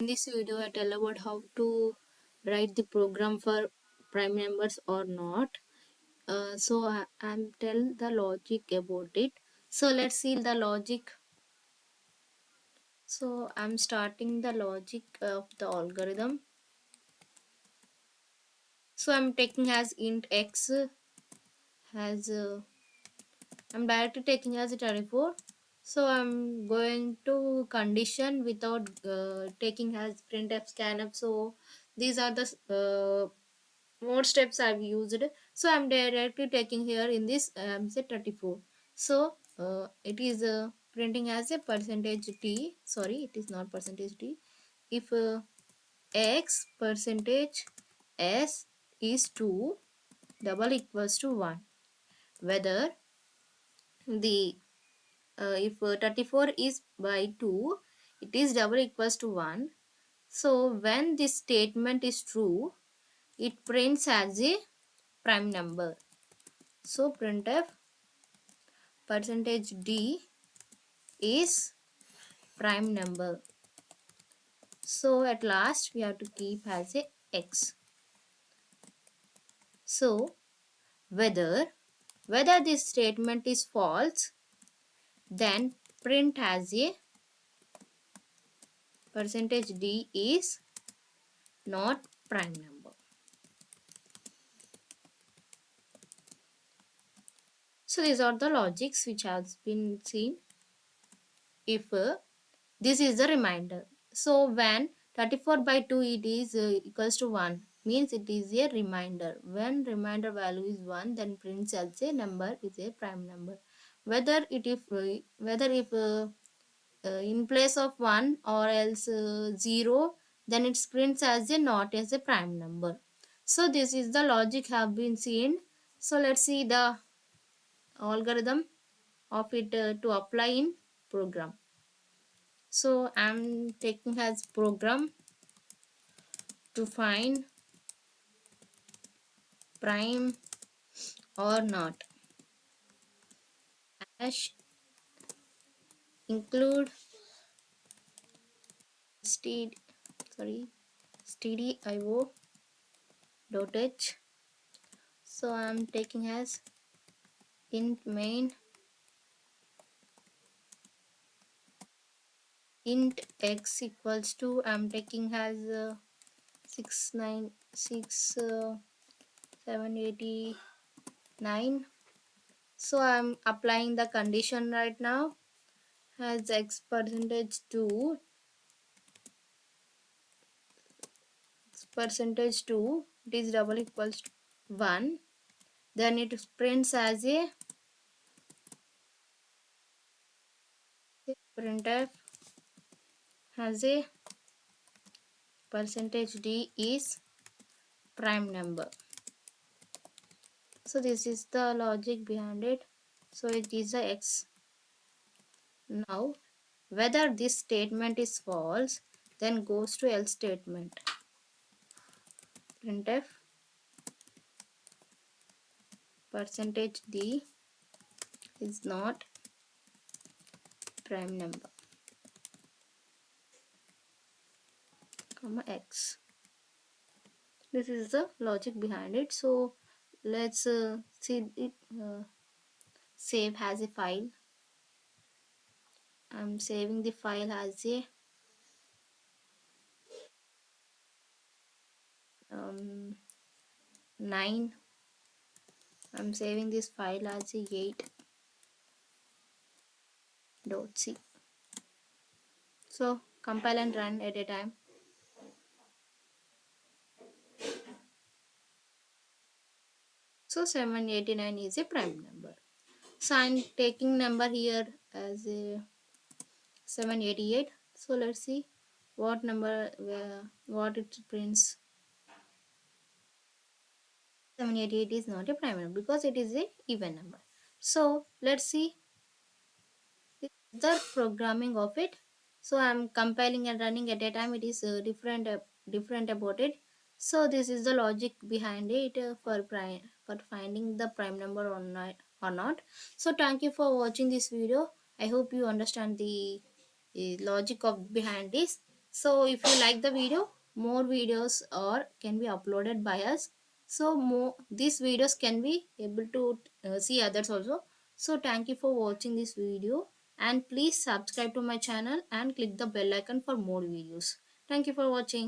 this video, I tell about how to write the program for prime numbers or not. I'm tell the logic about it. So let's see the logic. So I'm starting the logic of the algorithm. So I'm taking as int x as I'm directly taking as a 34. So I'm going to condition without taking as printf scanf. So these are the more steps I've used. So I'm directly taking here in this say 34. So it is printing as a percentage t. Sorry, it is not percentage t. If x percentage s is 2, double equals to 1. Whether the if 34 is by 2, it is double equals to 1. So when this statement is true, it prints as a prime number. So printf percentage d is prime number. So at last we have to keep as a x. So whether this statement is false, then print as a percentage d is not prime number. So these are the logics which has been seen. If this is the reminder. So when 34 by 2 it is equals to 1, means it is a reminder. When reminder value is 1, then prints as a number is a prime number. Whether if in place of 1 or else 0, then it prints as a not as a prime number. So this is the logic have been seen. So let's see the algorithm of it to apply in program. So I'm taking as program to find prime or not. Hash include std stdio dot h. So I'm taking as int main int x equals to, I'm taking as 696 789. So I'm applying the condition right now as x percentage 2 percentage 2, it is double equals to 1, then it prints as a printf has a percentage d is prime number. So this is the logic behind it. So it is a x. Now whether this statement is false, then goes to else statement. Printf percentage d is not prime number, comma x. This is the logic behind it. So let's see it save as a file. I'm saving the file as a 9. I'm saving this file as a 8.c. So compile and run at a time. So 789 is a prime number. So I'm taking number here as a 788. So let's see what number what it prints. 788 is not a prime number because it is a even number. So let's see the programming of it. So I'm compiling and running at a time. It is different about it. So this is the logic behind it for finding the prime number or not. So thank you for watching this video. I hope you understand the logic of behind this. So if you like the video, more videos or can be uploaded by us. So more these videos can be able to see others also. So thank you for watching this video, and please subscribe to my channel and click the bell icon for more videos. Thank you for watching.